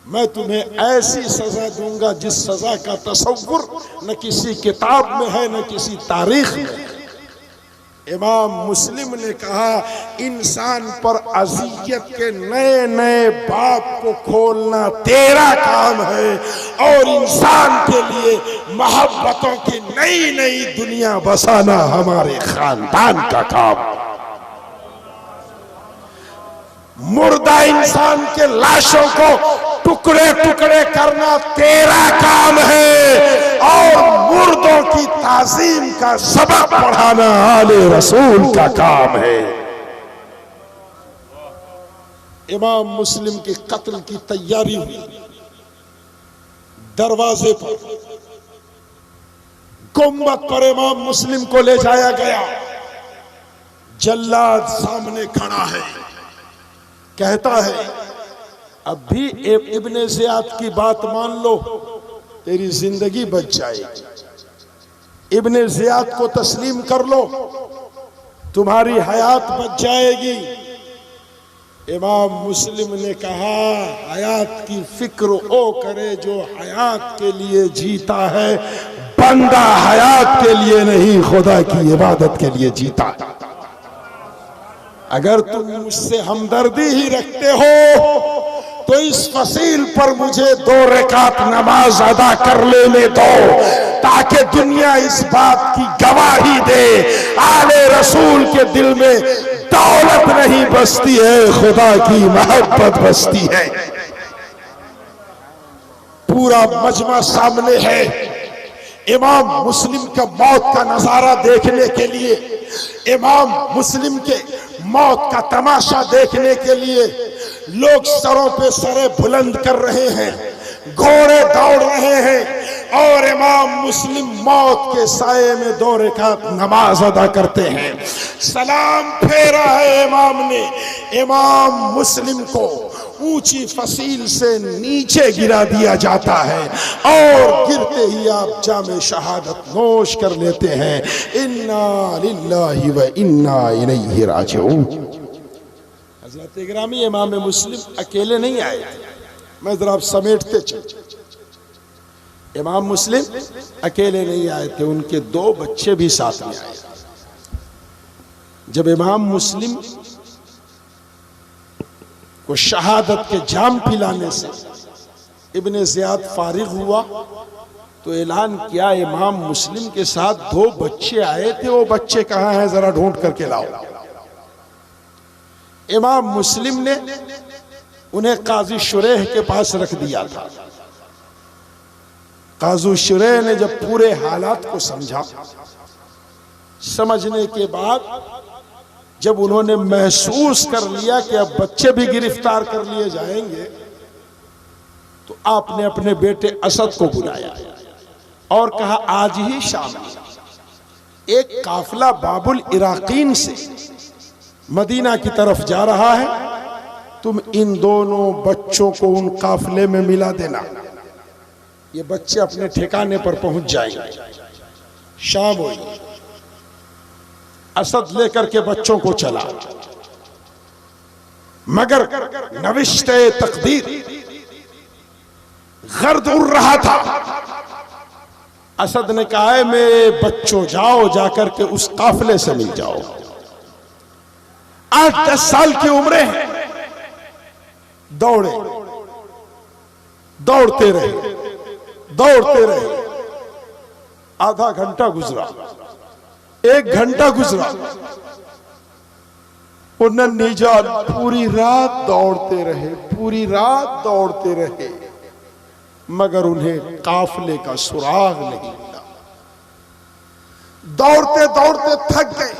मैं तुम्हें ऐसी सजा दूंगा जिस सजा का तसव्वुर न किसी किताब में है न किसी तारीख में। इमाम मुस्लिम ने कहा, इंसान पर अज़ियत के नए नए बाब को खोलना तेरा काम है और इंसान के लिए मोहब्बतों की नई नई दुनिया बसाना हमारे खानदान का काम। मुर्दा इंसान के लाशों को टुकड़े टुकड़े करना तेरा काम है और मुर्दों की ताज़ीम का सबक पढ़ाना आले रसूल का काम है। इमाम मुस्लिम के कत्ल की तैयारी हुई। दरवाजे पर गुंबद पर इमाम मुस्लिम को ले जाया गया। जल्लाद सामने खड़ा है, कहता है, अब भी इब्ने ज़ियाद की बात मान लो, तेरी जिंदगी बच जाएगी। इब्ने ज़ियाद को तस्लीम कर लो, तुम्हारी हयात बच जाएगी। इमाम मुस्लिम ने कहा, हयात की फिक्र ओ करे जो हयात के लिए जीता है, बंदा हयात के लिए नहीं खुदा की इबादत के लिए जीता है। अगर तुम मुझसे हमदर्दी ही रखते हो तो इस फसील पर मुझे 2 रकात नमाज अदा कर लेने दो, ताकि दुनिया इस बात की गवाही दे आले रसूल के दिल में दौलत नहीं बसती है, खुदा की मोहब्बत बसती है। पूरा मजमा सामने है। इमाम मुस्लिम का मौत का नजारा देखने के लिए, इमाम मुस्लिम के मौत का तमाशा देखने के लिए लोग सरों पे सरे बुलंद कर रहे हैं, घोड़े दौड़ रहे हैं और इमाम मुस्लिम मौत के साये में 2 रकात नमाज अदा करते हैं। सलाम फेरा है इमाम ने, इमाम मुस्लिम को ऊंची फसील से नीचे गिरा दिया जाता है और गिरते ही आप जामे शहादत नोश कर लेते हैं। इन्ना लिल्लाहि व इन्ना इलैहि राजिऊन। हज़रत गिरामी इमाम मुस्लिम अकेले नहीं आए थे, मैं जरा समेटते चल। इमाम मुस्लिम अकेले नहीं आए थे, उनके 2 बच्चे भी साथ में आए। जब इमाम मुस्लिम को शहादत के जाम पिलाने से इब्ने ज़ियाद फारिग हुआ तो ऐलान किया, इमाम मुस्लिम के साथ 2 बच्चे आए थे, वो बच्चे कहाँ हैं, जरा ढूंढ करके लाओ। इमाम मुस्लिम ने उन्हें काजी शुरेह के पास रख दिया था। काजी शुरेह ने जब पूरे हालात को समझा, समझने के बाद जब उन्होंने महसूस कर लिया कि अब बच्चे भी गिरफ्तार कर लिए जाएंगे, तो आपने अपने बेटे असद को बुलाया और कहा, आज ही शाम एक काफिला बाबुल इराकीन से मदीना की तरफ जा रहा है, तुम इन दोनों बच्चों को उन काफिले में मिला देना, ये बच्चे अपने ठिकाने पर पहुंच जाएंगे। शाम हुई, असद लेकर के बच्चों को चला, मगर नविश्ते तकदीर गर्द उड़ रहा था। असद ने कहा है, मेरे बच्चों जाओ, जाकर के उस काफिले से मिल जाओ। 8-10 साल की उम्रें हैं, दौड़े, दौड़ते रहे। आधा घंटा गुजरा, 1 घंटा गुजरा, वो नन्ही जान पूरी रात दौड़ते रहे, मगर उन्हें काफिले का सुराग नहीं मिला। दौड़ते दौड़ते थक गए,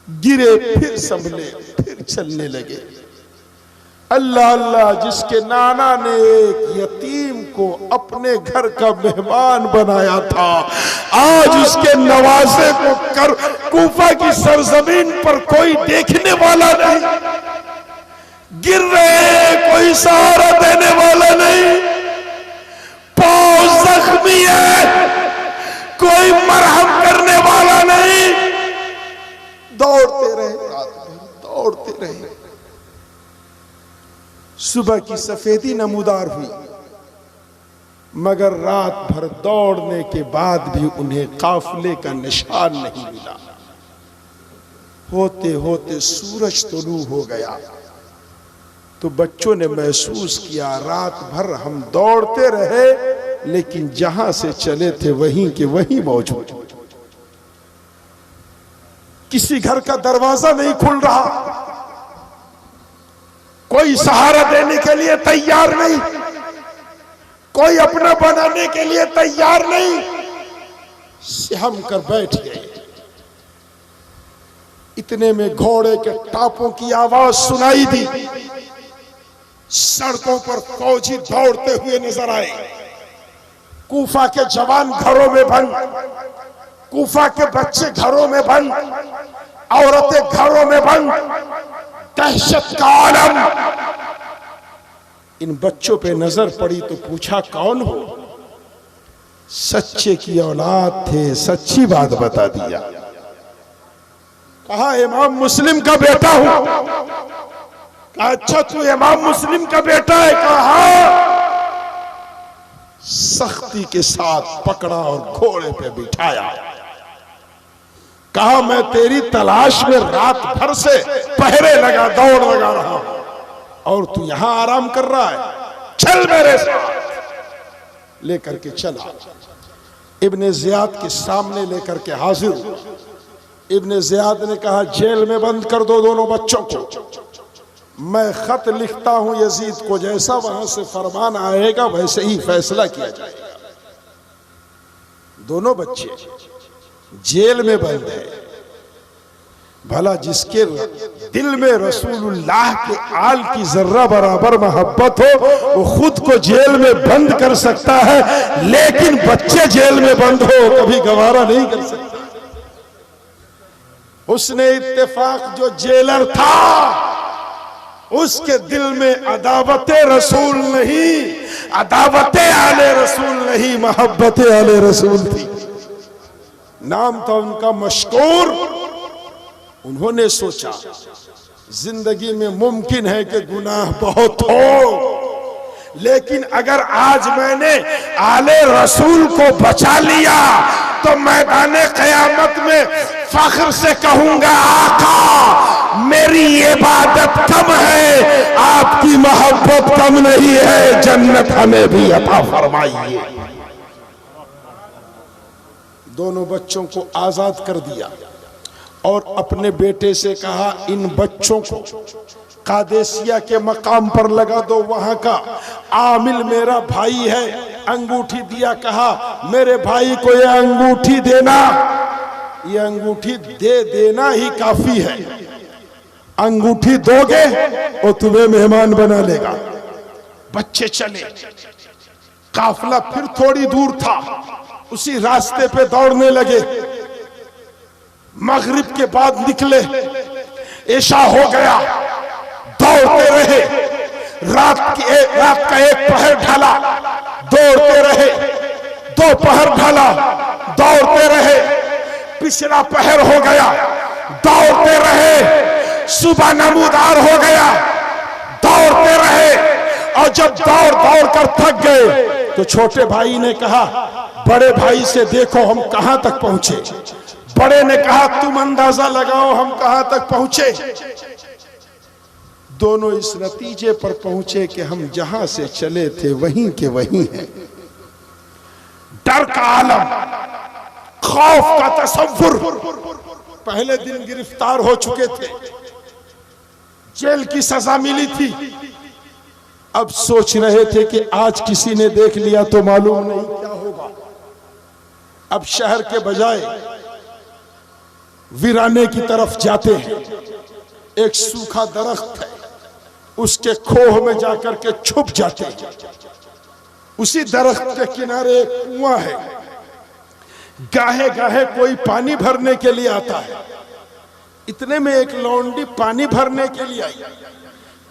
गिरे, फिर संभले, फिर चलने लगे। अल्लाह अल्लाह, जिसके नाना ने एक यतीम को अपने घर का मेहमान बनाया था, आज उसके नवासे को कर कूफा की सरजमीन पर कोई देखने वाला नहीं, गिर रहे, कोई सहारा देने वाला नहीं, पांव जख्मी है, कोई मरहम करने वाला नहीं। दौड़ते रहे, रात भर दौड़ते रहे। सुबह की सफेदी नमूदार हुई, मगर रात भर दौड़ने के बाद भी उन्हें काफिले का निशान नहीं मिला। होते होते सूरज तुलू हो गया तो बच्चों ने महसूस किया, रात भर हम दौड़ते रहे लेकिन जहां से चले थे वहीं के वहीं मौजूद। किसी घर का दरवाजा नहीं खुल रहा, कोई सहारा देने के लिए तैयार नहीं, कोई अपना बनाने के लिए तैयार नहीं। सहम कर बैठ गए। इतने में घोड़े के टापों की आवाज सुनाई दी। सड़कों पर फौजी दौड़ते हुए नजर आए। कूफा के जवान घरों में बंद, कूफा के बच्चे घरों में बंद, औरतें घरों में बंद। दहशत का आलम। इन बच्चों पे नजर पड़ी तो पूछा, कौन हो? सच्चे की औलाद थे, सच्ची बात बता दिया। कहा इमाम मुस्लिम का बेटा हूं। कहा अच्छा तू इमाम मुस्लिम का बेटा है? कहा सख्ती के साथ पकड़ा और घोड़े पे बिठाया। कहा मैं तेरी तलाश में रात भर से पहरे लगा दौड़ लगा रहा हूं और तू यहां आराम कर रहा है, चल मेरे साथ। लेकर के चला, इब्ने जियाद के सामने लेकर के हाजिर। इब्ने जियाद ने कहा जेल में बंद कर दो दोनों बच्चों को, मैं खत लिखता हूं यजीद को, जैसा वहां से फरमान आएगा वैसे ही फैसला किया जाएगा। दोनों बच्चे जेल में बंद है। भला जिसके दिल में रसूलुल्लाह के आल की जर्रा बराबर मोहब्बत हो वो खुद को जेल में बंद कर सकता है, लेकिन बच्चे जेल में बंद हो कभी गवारा नहीं कर सकता। उसने इत्तेफाक जो जेलर था उसके दिल में अदावते रसूल नहीं, अदावते आले रसूल नहीं, मोहब्बते आले रसूल थी। नाम था उनका मशकूर। उन्होंने सोचा जिंदगी में मुमकिन है कि गुनाह बहुत हो, लेकिन अगर आज मैंने आले रसूल को बचा लिया तो मैदाने क़यामत में फख्र से कहूंगा आका मेरी इबादत कम है, आपकी मोहब्बत कम नहीं है, जन्नत हमें भी अता फरमाइए। दोनों बच्चों को आजाद कर दिया और अपने बेटे से कहा इन बच्चों को कादेसिया के मकाम पर लगा दो, वहां का आमिल मेरा भाई है। अंगूठी दिया, कहा मेरे भाई को यह अंगूठी देना, ये अंगूठी दे देना ही काफी है, अंगूठी दोगे और तुम्हें मेहमान बना लेगा। बच्चे चले, काफिला फिर थोड़ी दूर था, उसी रास्ते पे दौड़ने लगे। मगरिब के बाद निकले, ऐशा हो गया, दौड़ते रहे। रात का एक पहर ढला, दौड़ते रहे। दो पहर ढला, दौड़ते रहे। पिछला पहर हो गया, दौड़ते रहे। सुबह नमूदार हो गया, दौड़ते रहे। और जब दौड़ दौड़ कर थक गए तो छोटे भाई ने कहा बड़े भाई से देखो हम कहां तक पहुंचे। बड़े ने कहा तुम अंदाजा लगाओ हम कहां तक पहुंचे। दोनों इस नतीजे पर पहुंचे कि हम जहां से चले थे वहीं के वहीं हैं। डर का आलम, खौफ का तसव्वुर। पहले दिन गिरफ्तार हो चुके थे, जेल की सजा मिली थी। अब सोच रहे थे कि आज किसी ने देख लिया तो मालूम नहीं क्या होगा। अब शहर के बजाय वीराने की तरफ जाते हैं। एक सूखा दरख्त है, उसके खोह में जाकर के छुप जाते हैं। उसी दरख्त के किनारे एक कुआं है, गाहे गाहे कोई पानी भरने के लिए आता है। इतने में एक लौंडी पानी भरने के लिए आई।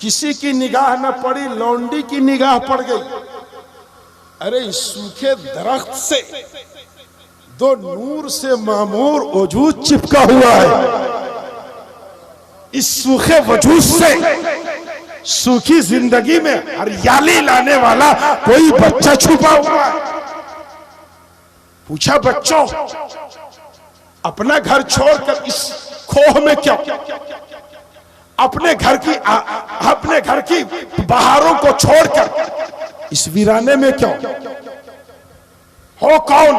किसी की निगाह न पड़ी, लौंडी की निगाह पड़ गई। अरे इस सूखे दरख्त से दो नूर से मामूर वजूद चिपका हुआ है। इस सूखे वजूद से सूखी जिंदगी में हरियाली लाने वाला कोई बच्चा छुपा हुआ है। पूछा बच्चों अपना घर छोड़कर इस खोह में क्यों? अपने घर की बहारों को छोड़कर इस वीराने में क्यों? हो कौन?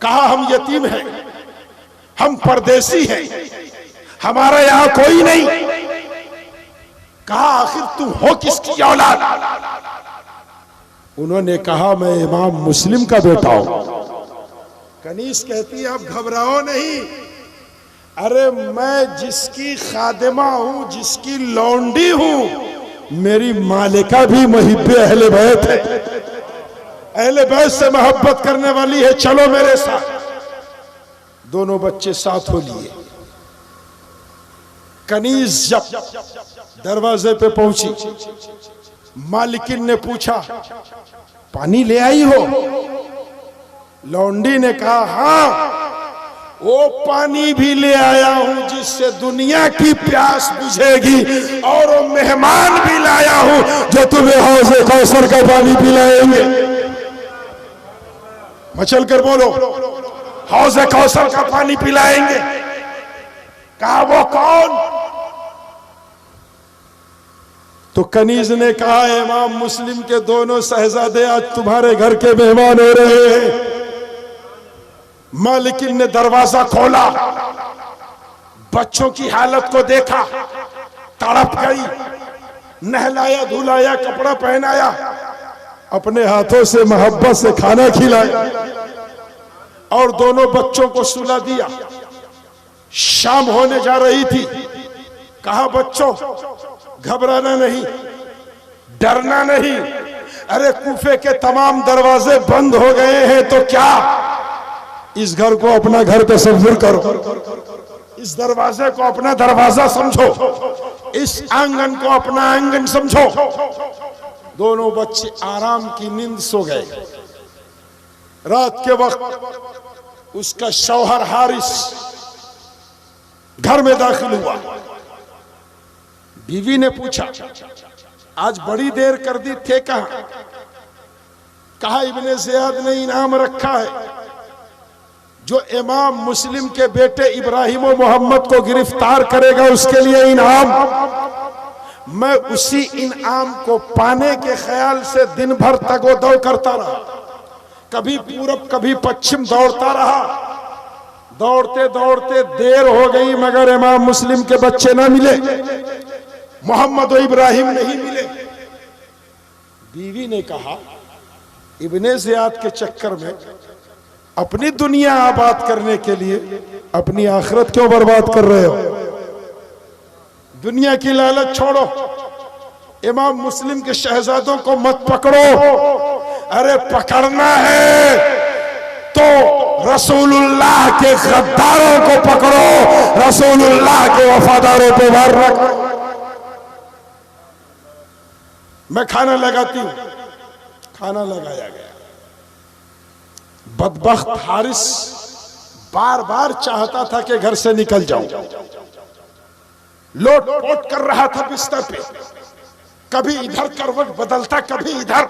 कहा हम यतीम हैं, हम परदेसी हैं, हमारा यहां कोई नहीं। कहा आखिर तू हो किसकी औलाद? उन्होंने कहा मैं इमाम मुस्लिम का बेटा हूं। कनीस कहती है अब घबराओ नहीं, अरे मैं जिसकी खादिमा हूं, जिसकी लौंडी हूं, मेरी मालिका भी मुहिब्बे अहले बैत है, अहले बैत से मोहब्बत करने वाली है, चलो मेरे साथ। दोनों बच्चे साथ हो लिए। कनीज जब दरवाजे पे पहुंची, मालिकिन ने पूछा पानी ले आई हो? लौंडी ने कहा हाँ, वो पानी भी ले आया हूं जिससे दुनिया की प्यास बुझेगी, और वो मेहमान भी लाया हूं जो तुम्हें हौज़े कौसर का पानी पिलाएंगे। मचल कर बोलो, हौज़े कौसर का पानी पिलाएंगे। कहा वो कौन? तो कनीज ने कहा इमाम मुस्लिम के दोनों शहजादे आज तुम्हारे घर के मेहमान हो रहे हैं। मालिकिन ने दरवाजा खोला, बच्चों की हालत को देखा, तड़प गई, नहलाया धुलाया, कपड़ा पहनाया, अपने हाथों से मोहब्बत से खाना खिलाया और दोनों बच्चों को सुला दिया। शाम होने जा रही थी। कहा बच्चों घबराना नहीं, डरना नहीं। अरे कूफे के तमाम दरवाजे बंद हो गए हैं तो क्या, इस घर को अपना घर तस्वीर करो, इस दरवाजे को अपना दरवाजा समझो, इस आंगन को अपना आंगन समझो। दोनों बच्चे आराम की नींद सो गए। रात के वक्त उसका शौहर हारिस घर में दाखिल हुआ। बीवी ने पूछा आज बड़ी देर कर दी, थे कहां? कहा इब्ने ज़ियाद ने इनाम रखा है, जो इमाम मुस्लिम के बेटे इब्राहिम और मोहम्मद को गिरफ्तार करेगा उसके लिए इनाम। मैं उसी इनाम को पाने के ख्याल से दिन भर तगोदौ करता रहा, कभी पूरब कभी पश्चिम दौड़ता रहा। दौड़ते दौड़ते देर हो गई मगर इमाम मुस्लिम के बच्चे न मिले, मोहम्मद और इब्राहिम नहीं मिले। बीवी ने कहा इब्ने ज़ियाद के चक्कर में अपनी दुनिया आबाद करने के लिए अपनी आखिरत क्यों बर्बाद कर रहे हो? दुनिया की लालच छोड़ो, इमाम मुस्लिम के शहजादों को मत पकड़ो। अरे पकड़ना है तो रसूलुल्लाह के गद्दारों को पकड़ो, रसूलुल्लाह के वफादारों पे वार रखो। मैं खाना लगाती हूं, खाना लगाया गया। बदबख्त हारिस बार बार चाहता था कि घर से निकल जाऊं, लोट पोट कर रहा था बिस्तर पे, कभी इधर करवट बदलता, कभी इधर।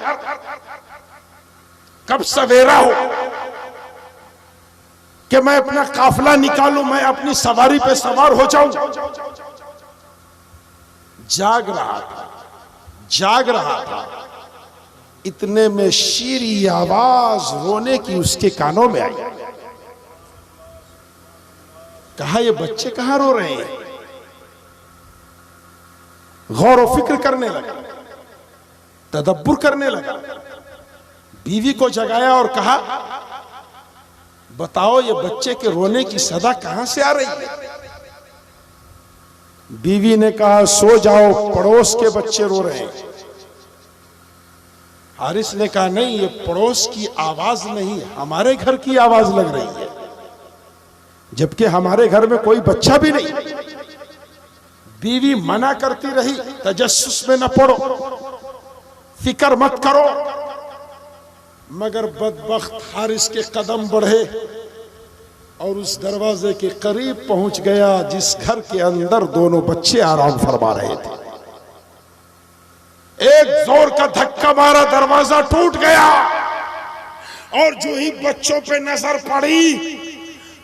कब सवेरा हो कि मैं अपना काफिला निकालूं, मैं अपनी सवारी पे सवार हो जाऊं। जाग रहा था, जाग रहा था। इतने में शीरी आवाज रोने की उसके कानों में आई। कहा ये बच्चे कहां रो रहे हैं? गौर व फिक्र करने लगा, तदब्बुर करने लगा। बीवी को जगाया और कहा बताओ ये बच्चे के रोने की सदा कहां से आ रही है? बीवी ने कहा सो जाओ, पड़ोस के बच्चे रो रहे हैं। हारिस ने कहा नहीं, ये पड़ोस की आवाज नहीं, हमारे घर की आवाज लग रही है, जबकि हमारे घर में कोई बच्चा भी नहीं। बीवी मना करती रही, तजस्सुस में न पड़ो, फिक्र मत करो। मगर बदबख्त हारिस के कदम बढ़े और उस दरवाजे के करीब पहुंच गया जिस घर के अंदर दोनों बच्चे आराम फरमा रहे थे। एक जोर का धक्का मारा, दरवाजा टूट गया और जो ही बच्चों पे नजर पड़ी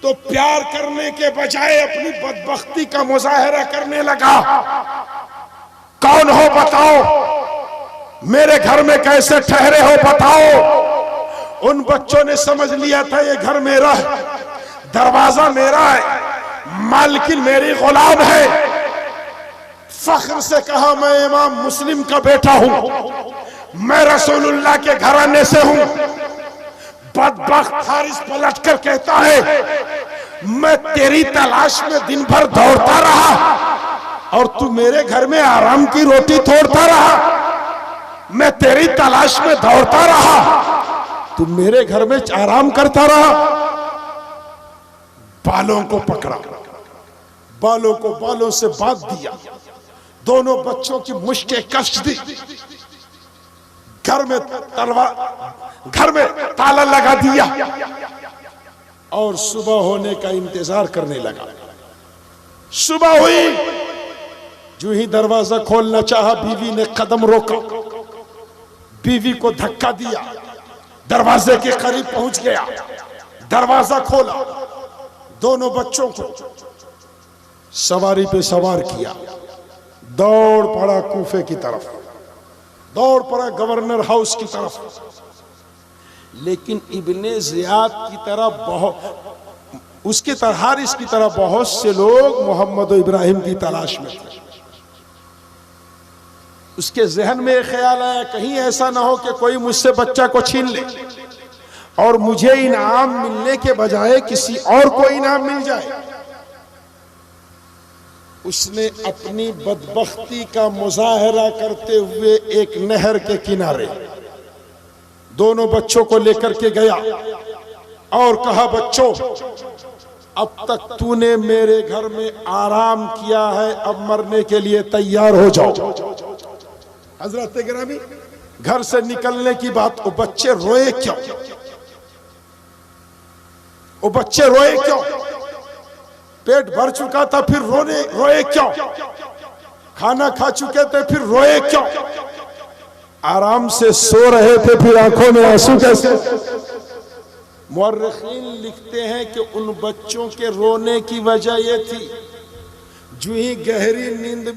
तो प्यार करने के बजाय अपनी बदबख्ती का मुजाहरा करने लगा। कौन हो बताओ, मेरे घर में कैसे ठहरे हो बताओ। उन बच्चों ने समझ लिया था ये घर मेरा है, दरवाजा मेरा है, मालकिन मेरी गुलाम है। फख्र से कहा मैं इमाम मुस्लिम का बेटा हूं, मैं रसूलुल्लाह के घराने से हूं। बदबख्त हारिस पलट कर कहता है मैं तेरी तलाश में दिन भर दौड़ता रहा और तू मेरे घर में आराम की रोटी तोड़ता रहा। मैं तेरी तलाश में दौड़ता रहा, तू मेरे घर में आराम करता रहा। बालों को पकड़ा, बालों को बालों से बांध दिया, दोनों बच्चों की मुश्कें कस दी। घर में तलवार घर में ताला लगा दिया और सुबह होने का इंतजार करने लगा। सुबह हुई, जो ही दरवाजा खोलना चाहा, बीवी ने कदम रोका, बीवी को धक्का दिया, दरवाजे के करीब पहुंच गया, दरवाजा खोला, दोनों बच्चों को सवारी पे सवार किया, दौड़ पड़ा कूफे की तरफ, दौड़ पड़ा गवर्नर हाउस की तरफ। लेकिन इब्ने जियाद की तरह उसके तरह, हारिस की तरह बहुत से लोग मोहम्मद और इब्राहिम की तलाश में थे। उसके जहन में एक ख्याल आया, कहीं ऐसा ना हो कि कोई मुझसे बच्चा को छीन ले और मुझे इनाम मिलने के बजाय किसी और को इनाम मिल जाए। उसने अपनी बदबख्ती का मुजाहरा करते हुए एक नहर के किनारे दोनों बच्चों को लेकर के गया और कहा, बच्चों, अब तक तूने मेरे घर में आराम किया है, अब मरने के लिए तैयार हो जाओ। हजरत गिरामी, घर से निकलने की बात, वो बच्चे रोए क्यों? वो बच्चे रोए क्यों? पेट भर चुका था, फिर रोए क्यों? खाना खा चुके थे, फिर रोए क्यों? आराम से सो रहे थे, फिर आंखों में आंसू कैसे? मुअर्रिखीन लिखते हैं कि उन बच्चों के रोने की वजह यह थी, जो ही गहरी नींद